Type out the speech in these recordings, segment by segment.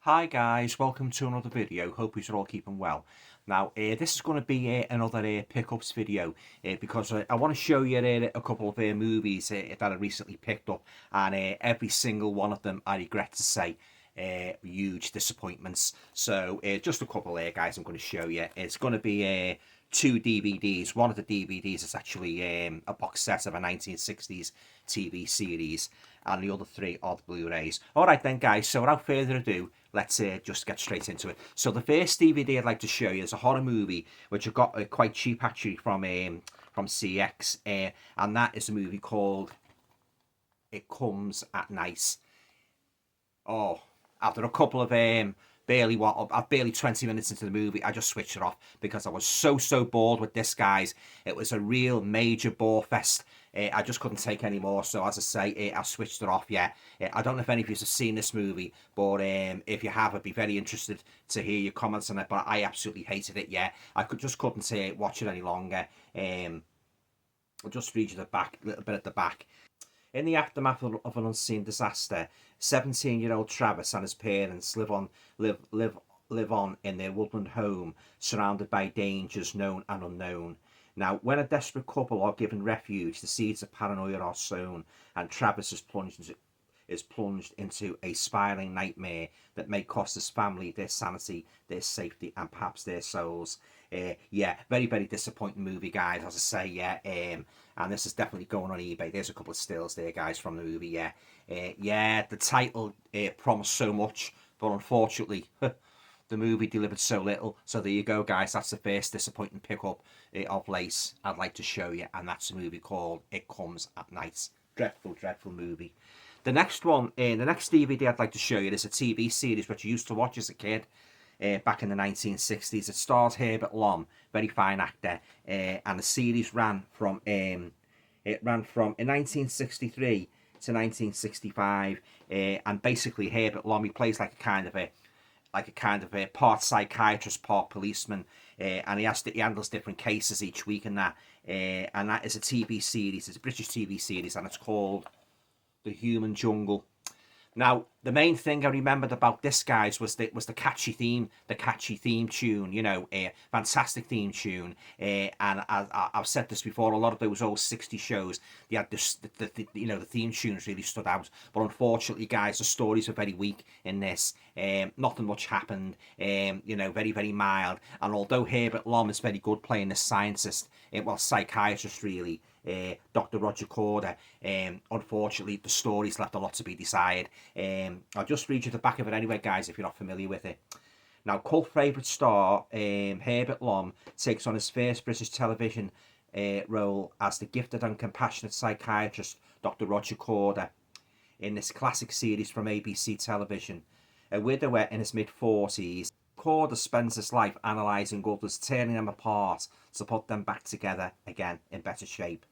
Hi guys, welcome to another video. Hope you're all keeping well. Now, this is going to be another pickups video because I want to show you a couple of movies that I recently picked up, and every single one of them, I regret to say, huge disappointments. So, just a couple there, guys. I'm going to show you. It's going to be two DVDs. One of the DVDs is actually a box set of a 1960s TV series, and the other three are the Blu-rays. All right then, guys. So without further ado, let's just get straight into it. So the first DVD I'd like to show you is a horror movie which I got quite cheap actually from CX, and that is a movie called It Comes at Night. Oh, after a couple of barely 20 minutes into the movie, I just switched it off because I was so bored with this, guys. It was a real major bore fest. I just couldn't take any more. So as I say, I switched it off. Yeah, I don't know if any of you have seen this movie, but if you have, I'd be very interested to hear your comments on it. But I absolutely hated it. Yeah, I just couldn't watch it any longer. I'll just read you the back, a little bit at the back. In the aftermath of an unseen disaster, 17-year-old Travis and his parents live on in their woodland home, surrounded by dangers known and unknown. Now, when a desperate couple are given refuge, the seeds of paranoia are sown, and Travis is plunged into a spiraling nightmare that may cost his family their sanity, their safety, and perhaps their souls. Yeah, very disappointing movie, guys. As I say, yeah, and this is definitely going on eBay. There's a couple of stills there, guys, from the movie. Yeah, yeah. The title promised so much, but unfortunately, the movie delivered so little. So there you go, guys. That's the first disappointing pickup of late I'd like to show you, and that's a movie called It Comes at Night. Dreadful movie. The next one, the next DVD I'd like to show you is a TV series which I used to watch as a kid back in the 1960s. It stars Herbert Lom, very fine actor, and the series ran from in 1963 to 1965, and basically Herbert Lom, he plays like a kind of a part psychiatrist, part policeman, and he handles different cases each week, and that is a TV series. It's a British TV series, and it's called The Human Jungle. Now, the main thing I remembered about this, guys, was the catchy theme tune. You know, a fantastic theme tune. And I've said this before, a lot of those old 60 shows, they had the theme tunes really stood out. But unfortunately, guys, the stories are very weak in this. Nothing much happened. Very mild. And although Herbert Lom is very good playing the scientist, psychiatrist really, Dr. Roger Corder. Unfortunately, the story's left a lot to be desired. I'll just read you the back of it anyway, guys, if you're not familiar with it. Now, cult favourite star Herbert Lom takes on his first British television role as the gifted and compassionate psychiatrist Dr. Roger Corder in this classic series from ABC Television. A widower in his mid-40s, Corder spends his life analysing others, tearing them apart to put them back together again in better shape.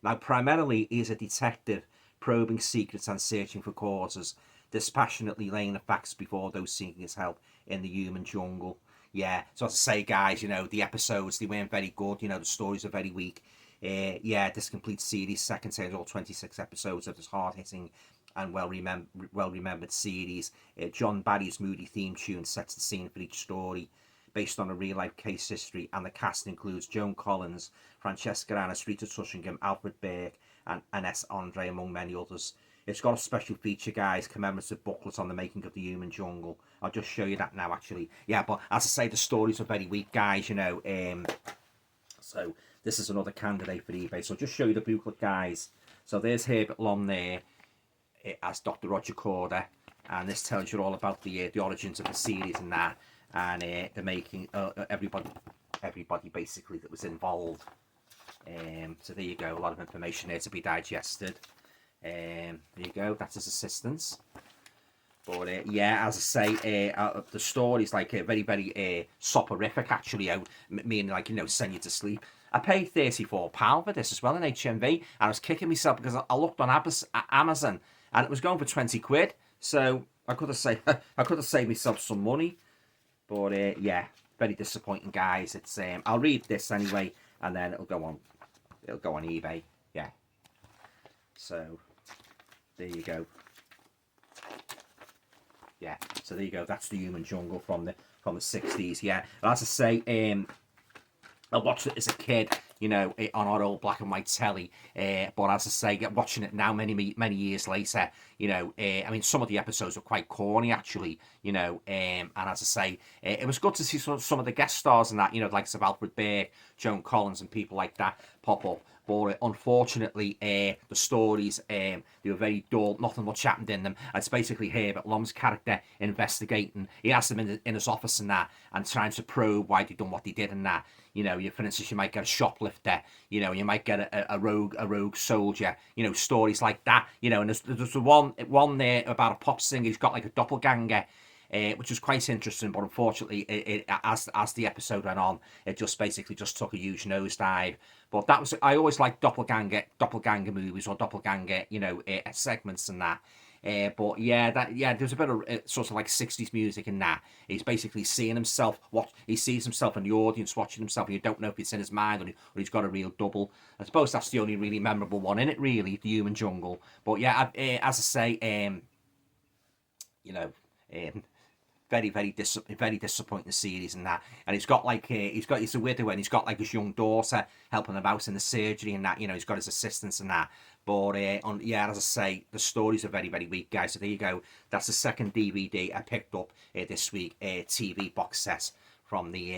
Now, primarily, he is a detective, probing secrets and searching for causes, dispassionately laying the facts before those seeking his help in the human jungle. Yeah, so as I say, guys, the episodes, they weren't very good. The stories are very weak. This complete series, second series, all 26 episodes of this hard-hitting and well-remembered series. John Barry's moody theme tune sets the scene for each story, based on a real-life case history, and the cast includes Joan Collins, Francesca Annis, Rita Tushingham, Alfred Burke, and Ines Andre, among many others. It's got a special feature, guys, commemorative booklet on the making of the human jungle. I'll just show you that now, actually. Yeah, but as I say, the stories are very weak, guys, So this is another candidate for eBay. So I'll just show you the booklet, guys. So there's Herbert Lom there as Dr. Roger Corder, and this tells you all about the origins of the series and that. And the making, everybody basically that was involved. So there you go, a lot of information there to be digested. There you go, that's his assistance. But yeah, as I say, the story's like very soporific actually, meaning like, send you to sleep. I paid £34 for this as well in HMV, and I was kicking myself because I looked on Amazon and it was going for 20 quid. So I could have saved myself some money. But yeah, very disappointing, guys. It's I'll read this anyway, and then it'll go on eBay. Yeah. So there you go. Yeah, so there you go. That's The Human Jungle from the 60s. Yeah, and as I say, I watched it as a kid, you know, on our old black and white telly. But as I say, watching it now, many years later, you know, I mean, some of the episodes were quite corny, actually, you know. And as I say, it was good to see some of the guest stars and that, you know, like Alfred Burke, Joan Collins, and people like that pop up. But unfortunately, the stories, they were very dull. Nothing much happened in them. And it's basically Herbert Lom's character investigating. He has them in his office and that, and trying to probe why they done what they did and that. You know, for instance, you might get a shoplifter. You know, you might get a rogue soldier. You know, stories like that. You know, and there's one there about a pop singer who's got like a doppelganger. Which was quite interesting, but unfortunately, as the episode went on, it just basically just took a huge nosedive. But that was, I always liked doppelganger movies or doppelganger, you know, segments and that. But yeah, there's a bit of sort of like 60s music in that. He's basically seeing himself, he sees himself in the audience watching himself, and you don't know if it's in his mind or he's got a real double. I suppose that's the only really memorable one in it, really, The Human Jungle. But yeah, as I say, you know, very disappointing series and that. And he's got like he's a widow, and he's got like his young daughter helping him out in the surgery and that. You know, he's got his assistants and that. But as I say, the stories are very weak, guys. So there you go. That's the second DVD I picked up this week. TV box set from the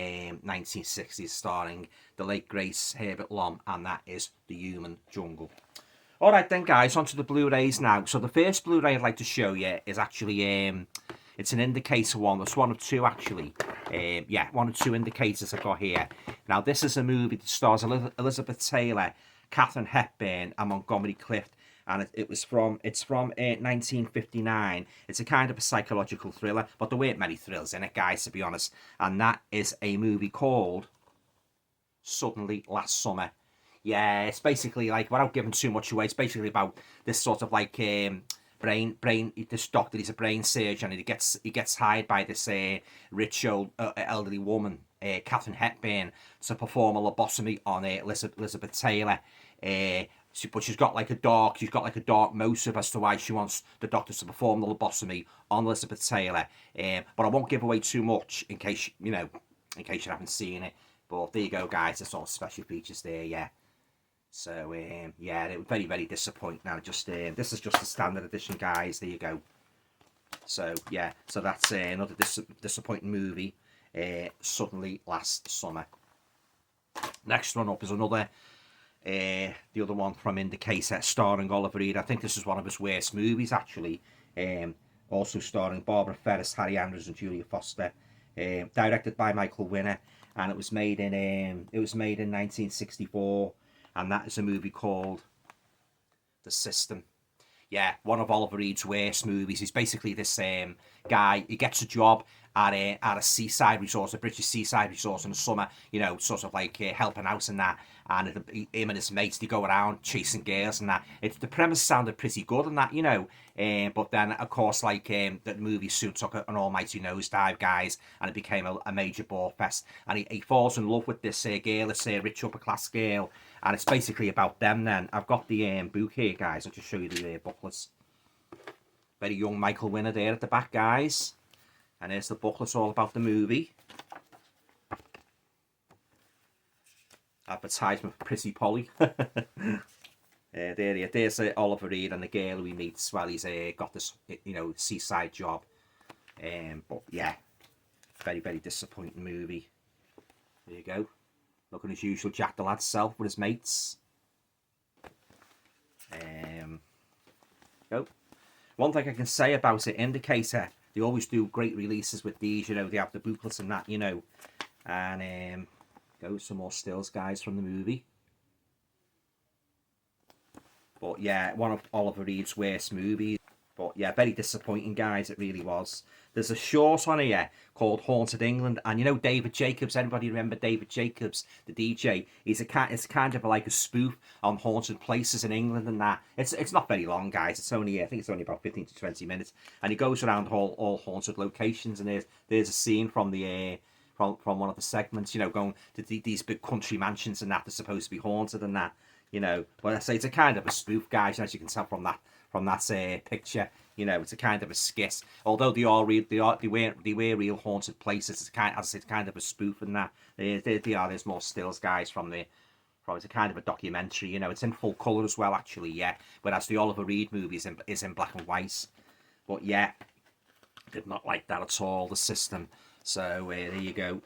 1960s, starring the late great Herbert Lom, and that is The Human Jungle. All right then, guys, onto the Blu-rays now. So the first Blu-ray I'd like to show you is actually it's an indicator one. It's one of two, actually. One of two indicators I've got here. Now, this is a movie that stars Elizabeth Taylor, Katharine Hepburn, and Montgomery Clift. And it's from 1959. It's a kind of a psychological thriller, but there weren't many thrills in it, guys, to be honest. And that is a movie called Suddenly Last Summer. Yeah, it's basically like, without giving too much away, it's basically about this sort of like brain. This doctor, he's a brain surgeon, and he gets hired by this rich old elderly woman, Katharine Hepburn, to perform a lobotomy on Elizabeth Taylor. But she's got like a dark motive as to why she wants the doctor to perform the lobotomy on Elizabeth Taylor. But I won't give away too much in case you haven't seen it. But there you go, guys. There's all special features there, yeah. So it was very disappointing. Now this is just the standard edition, guys. There you go. So yeah, so that's another disappointing movie. Suddenly Last Summer. Next one up is another. The other one from Indicator, starring Oliver Reed. I think this is one of his worst movies, actually. Also starring Barbara Ferris, Harry Andrews, and Julia Foster. Directed by Michael Winner, and it was made in 1964. And that is a movie called The System. Yeah, one of Oliver Reed's worst movies. He's basically this guy. He gets a job at a seaside resort, a British seaside resort in the summer. You know, sort of like helping out and that. And him and his mates, they go around chasing girls and that. The premise sounded pretty good and that, you know. But then, of course, like the movie soon took an almighty nosedive, guys, and it became a major bore fest. And he falls in love with this girl, this rich upper class girl, and it's basically about them. Then I've got the book here, guys. I'll just show you the booklets. Very young Michael Winner there at the back, guys. And here's the booklet, all about the movie. Advertisement for Pretty Polly. There's Oliver Reed and the girl who he meets while he's got this, seaside job. But yeah, very disappointing movie. There you go. Looking as usual, Jack the Lad's self with his mates. Go. One thing I can say about it, Indicator, they always do great releases with these. You know, they have the booklets and that. You know, and go some more stills, guys, from the movie. But yeah, one of Oliver Reed's worst movies. But yeah, very disappointing, guys. It really was. There's a short on here called Haunted England, and you know David Jacobs. Anybody remember David Jacobs, the DJ? It's kind of like a spoof on haunted places in England and that. It's not very long, guys. I think it's only about 15 to 20 minutes, and he goes around all haunted locations. And there's a scene from the from one of the segments, you know, going to these big country mansions and that. They're supposed to be haunted and that. You know, but I say it's a kind of a spoof, guys, as you can tell from that picture. You know, it's a kind of a skit. Although they are real, they were real haunted places. It's kind, as I said, kind of a spoof and that. They are. There's more stills, guys, from the. It's a kind of a documentary, you know. It's in full colour as well, actually, yeah. Whereas the Oliver Reed movie is in black and white. But yeah, did not like that at all, the system. So there you go.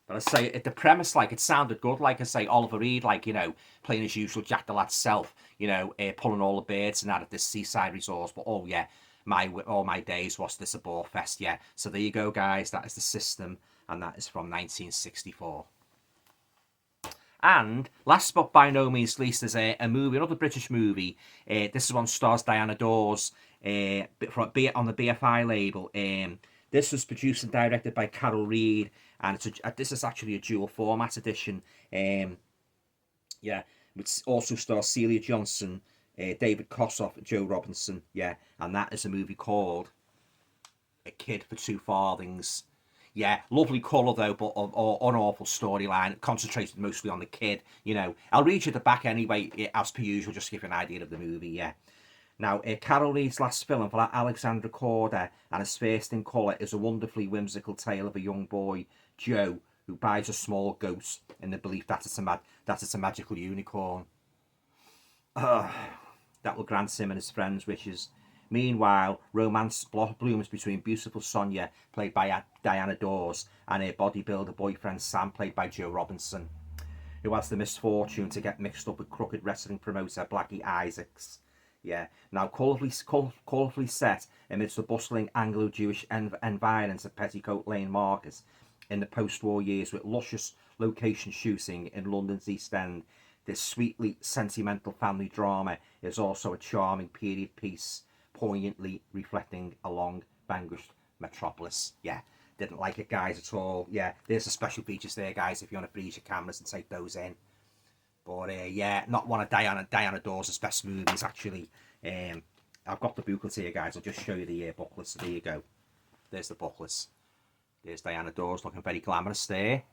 But I say, the premise, like, it sounded good. Like I say, Oliver Reed, like, you know, playing his usual Jack the Lad's self, you know, pulling all the birds and that at this seaside resort. But oh yeah, all my days was this a bore fest, yeah. So there you go, guys. That is the system, and that is from 1964. And last but by no means least, there's a movie, another British movie. This is one stars Diana Dors, on the BFI label. This was produced and directed by Carol Reed, and this is actually a dual format edition. Yeah, which also stars Celia Johnson, David Kossoff, Joe Robinson. Yeah, and that is a movie called A Kid for Two Farthings. Yeah, lovely colour though, but an awful storyline, concentrated mostly on the kid. You know, I'll read you the back anyway, as per usual, just to give you an idea of the movie, yeah. Now, Carol Reed's last film for Alexandra Corder, and his first in colour, is a wonderfully whimsical tale of a young boy, Joe, who buys a small goat in the belief that it's a magical unicorn. That will grant him and his friends wishes. Meanwhile, romance blooms between beautiful Sonia, played by Diana Dors, and her bodybuilder boyfriend Sam, played by Joe Robinson, who has the misfortune to get mixed up with crooked wrestling promoter Blackie Isaacs. Yeah, now colourfully set amidst the bustling Anglo-Jewish environs of Petticoat Lane Market in the post-war years, with luscious location shooting in London's East End, this sweetly sentimental family drama is also a charming period piece, poignantly reflecting a long vanquished metropolis. Yeah, didn't like it, guys, at all. Yeah, there's the special features there, guys, if you want to freeze your cameras and take those in. But yeah, not one of Diana Dors' best movies, actually. I've got the booklets here, guys. I'll just show you the booklets. So there you go. There's the booklets. There's Diana Dors looking very glamorous there.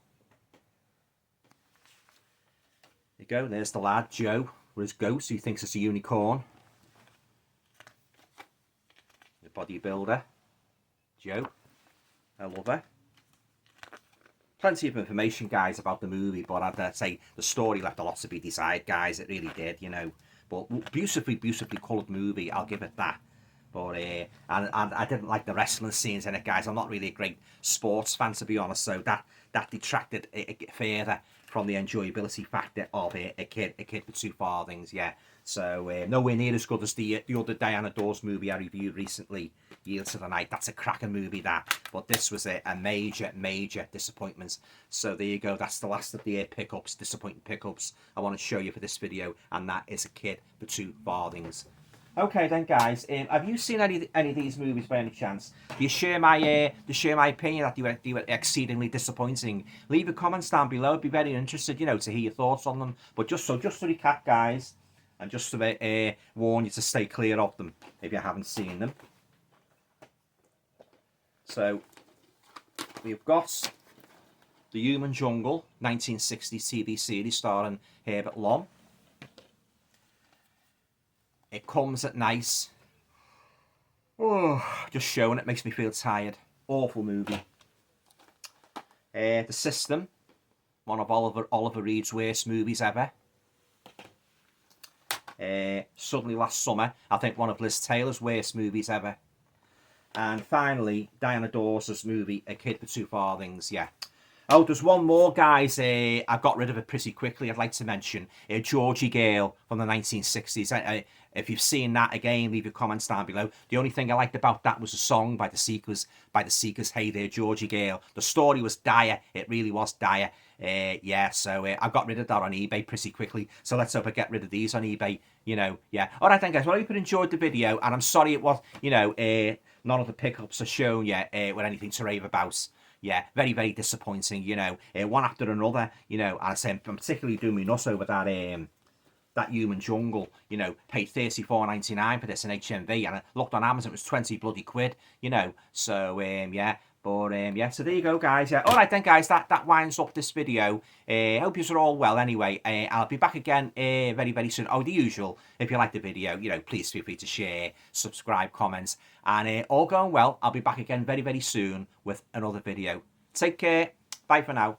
There you go. There's the lad, Joe, with his goat, who thinks it's a unicorn. The bodybuilder, Joe. I love her. Plenty of information, guys, about the movie, but I'd say the story left a lot to be desired, guys. It really did, you know. But beautifully coloured movie, I'll give it that. But and I didn't like the wrestling scenes in it, guys. I'm not really a great sports fan, to be honest, so that detracted it further from the enjoyability factor of a kid for two farthings, yeah. So nowhere near as good as the other Diana Dors movie I reviewed recently, Yield to the Night. That's a cracking movie, that. But this was a major disappointment. So there you go. That's the last of the disappointing pickups I want to show you for this video, and that is A Kid for Two Farthings. Okay then, guys. Have you seen any of these movies by any chance? Do you share my opinion that they were exceedingly disappointing? Leave your comments down below. I'd be very interested, you know, to hear your thoughts on them. But just to recap, guys, and just to warn you to stay clear of them if you haven't seen them. So we've got The Human Jungle, 1960 TV series starring Herbert Lom. It Comes at Night. Oh, just showing it makes me feel tired. Awful movie. The System, one of Oliver Reed's worst movies ever. Suddenly Last Summer, I think one of Liz Taylor's worst movies ever. And finally, Diana Dors' movie, A Kid for Two Farthings, yeah. Oh, there's one more, guys. I got rid of it pretty quickly. I'd like to mention Georgie Gale from the 1960s. If you've seen that, again, leave your comments down below. The only thing I liked about that was the song by the Seekers, Hey There, Georgie Gale. The story was dire. It really was dire. Yeah, so I got rid of that on eBay pretty quickly. So let's hope I get rid of these on eBay, you know, yeah. All right then, guys. Well, I hope you enjoyed the video, and I'm sorry it was, you know, none of the pickups are shown yet with anything to rave about. Yeah, very disappointing, you know, one after another, you know, and I say I'm particularly doing me nuts over that Human Jungle, you know, paid $34.99 for this in HMV, and I looked on Amazon, it was 20 bloody quid, you know, so, yeah, But yeah, so there you go, guys. Yeah, all right then, guys. That winds up this video. Hope you're all well. Anyway, I'll be back again very, very soon. Oh, the usual. If you like the video, please feel free to share, subscribe, comments, and all going well. I'll be back again very, very soon with another video. Take care. Bye for now.